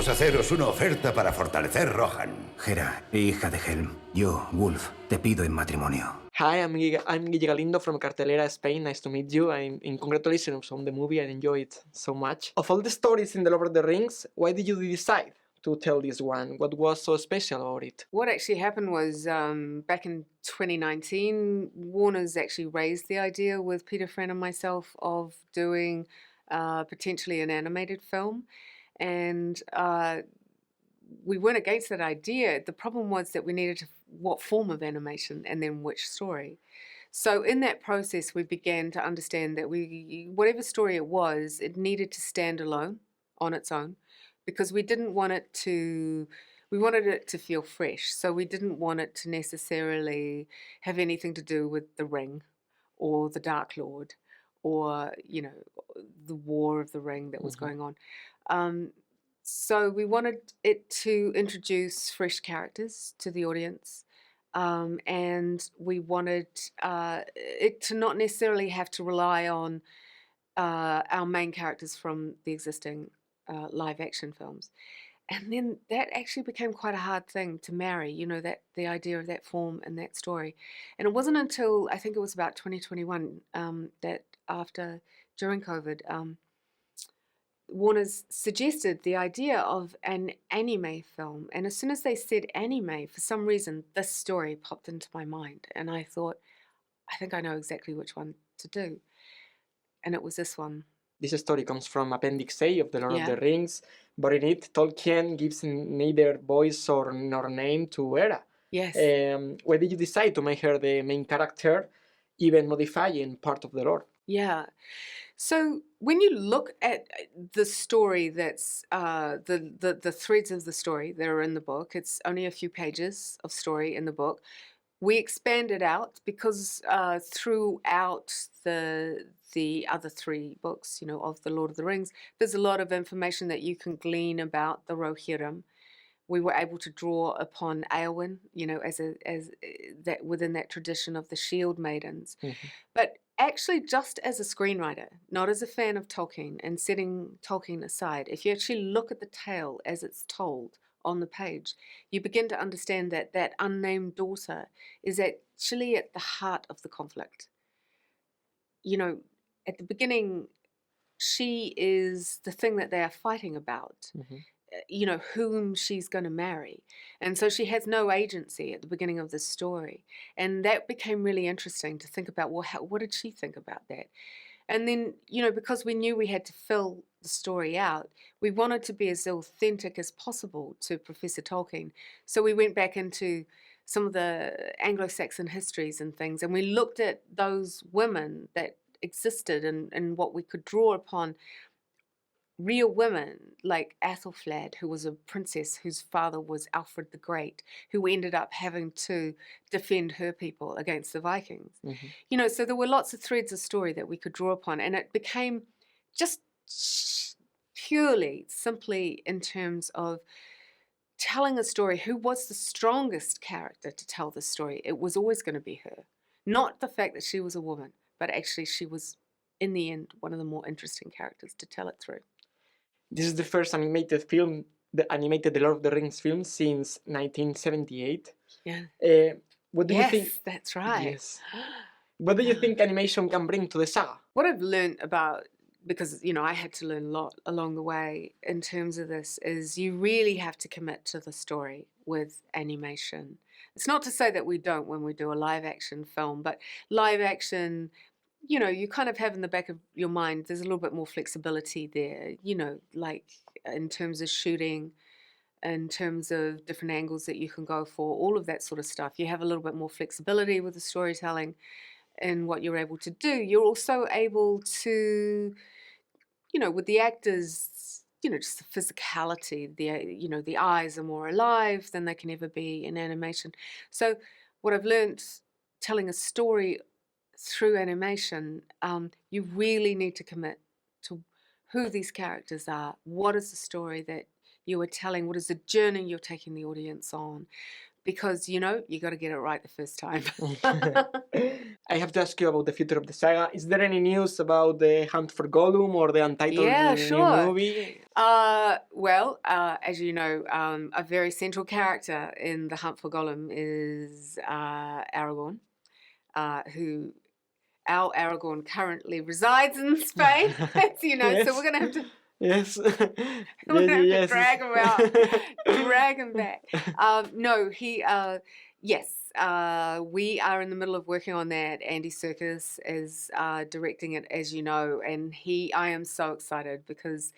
Queremos haceros una oferta para fortalecer Rohan. Gera, hija de Helm, yo, Wolf, te pido en matrimonio. Hi, I'm Guille Galindo from Cartelera, Spain. Nice to meet you. And congratulations on the movie. I enjoyed it so much. Of all the stories in The Lord of the Rings, why did you decide to tell this one? What was so special about it? What actually happened was back in 2019, Warner's actually raised the idea with Peter Friend and myself of doing potentially an animated film. And we weren't against that idea. The problem was that we needed to, what form of animation and then which story. So in that process, we began to understand that whatever story it was, it needed to stand alone on its own, because we didn't want it to, we wanted it to feel fresh. So we didn't want it to necessarily have anything to do with the Ring or the Dark Lord or, you know, the War of the Ring that was going on. So we wanted it to introduce fresh characters to the audience, and we wanted it to not necessarily have to rely on our main characters from the existing live action films. And then that actually became quite a hard thing to marry, you know, that the idea of that form and that story. And it wasn't until, I think it was about 2021, that during COVID, Warner's suggested the idea of an anime film. And as soon as they said anime, for some reason, this story popped into my mind. And I thought, I think I know exactly which one to do. And it was this one. This story comes from Appendix A of The Lord of the Rings, but in it, Tolkien gives neither voice nor name to Guerra. Yes. Why did you decide to make her the main character, even modifying part of the lore? Yeah. So when you look at the story that's the threads of the story that are in the book, it's only a few pages of story in the book. We expand it out because throughout the other three books, you know, of the Lord of the Rings, there's a lot of information that you can glean about the Rohirrim. We were able to draw upon Éowyn, you know, as that within that tradition of the Shield Maidens. But actually, just as a screenwriter, not as a fan of Tolkien, and setting Tolkien aside, if you actually look at the tale as it's told on the page, you begin to understand that that unnamed daughter is actually at the heart of the conflict. You know, at the beginning, she is the thing that they are fighting about. You know, whom she's going to marry. And so she has no agency at the beginning of this story. And that became really interesting to think about, well, what did she think about that? And then, you know, because we knew we had to fill the story out, we wanted to be as authentic as possible to Professor Tolkien. So we went back into some of the Anglo-Saxon histories and things, and we looked at those women that existed and what we could draw upon. Real women like Athelflaed, who was a princess whose father was Alfred the Great, who ended up having to defend her people against the Vikings. You know, so there were lots of threads of story that we could draw upon, and it became just purely, simply in terms of telling a story. Who was the strongest character to tell the story? It was always going to be her. Not the fact that she was a woman, but actually she was, in the end, one of the more interesting characters to tell it through. This is the first animated film, the animated The Lord of the Rings film since 1978. Yeah. What do you think? Yes, that's right. Yes. What do you think animation can bring to the saga? What I've learned about, because, you know, I had to learn a lot along the way in terms of this, is you really have to commit to the story with animation. It's not to say that we don't when we do a live action film, but live action, you know, you kind of have in the back of your mind, there's a little bit more flexibility there, you know, like in terms of shooting, in terms of different angles that you can go for, all of that sort of stuff. You have a little bit more flexibility with the storytelling and what you're able to do. You're also able to, you know, with the actors, you know, just the physicality, you know, the eyes are more alive than they can ever be in animation. So what I've learned telling a story through animation, you really need to commit to who these characters are, what is the story that you are telling, what is the journey you're taking the audience on, because, you know, you got to get it right the first time. I have to ask you about the future of the saga. Is there any news about the Hunt for Gollum or the untitled Yeah, new sure. movie? Well, as you know, a very central character in The Hunt for Gollum is Aragorn, who our Aragorn currently resides in Spain, as you know, so we're going to have to Yes. we're gonna have to yes. drag him out, drag him back. No, yes, we are in the middle of working on that. Andy Serkis is directing it, as you know, and I am so excited because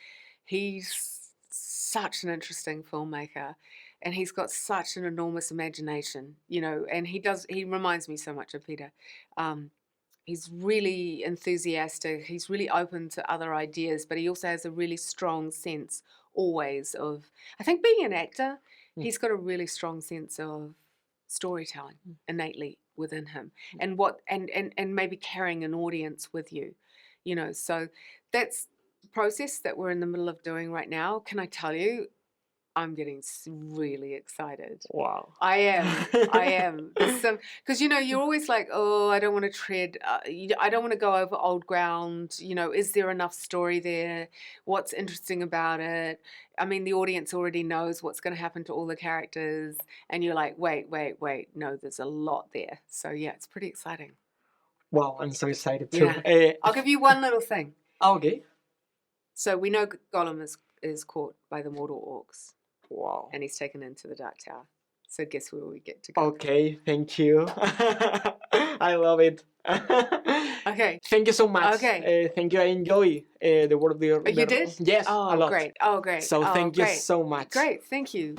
he's such an interesting filmmaker, and he's got such an enormous imagination, you know, and he reminds me so much of Peter. He's really enthusiastic. He's really open to other ideas, but he also has a really strong sense always of, I think being an actor, he's got a really strong sense of storytelling innately within him, and maybe carrying an audience with you, you know. So that's the process that we're in the middle of doing right now. Can I tell you, I'm getting really excited. Wow. I am. Because, you know, you're always like, oh, I don't want to tread, I don't want to go over old ground. You know, is there enough story there? What's interesting about it? I mean, the audience already knows what's going to happen to all the characters. And you're like, wait. No, there's a lot there. So, yeah, it's pretty exciting. Wow, I'm so excited too. Yeah. I'll give you one little thing. Okay. So we know Gollum is caught by the mortal orcs. Wow. And he's taken into the Dark Tower. So guess where we get to go? Okay, thank you. I love it. Okay. Thank you so much. Okay. Thank you. I enjoy the work there. You did? Yes, oh, a lot. Great. Oh, great. So thank you so much. Great, thank you.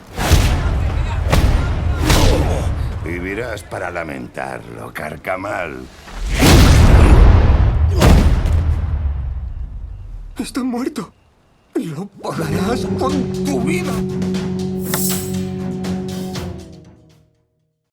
Vivirás para lamentarlo, carcamal. Está muerto. Lo pagarás con tu vida.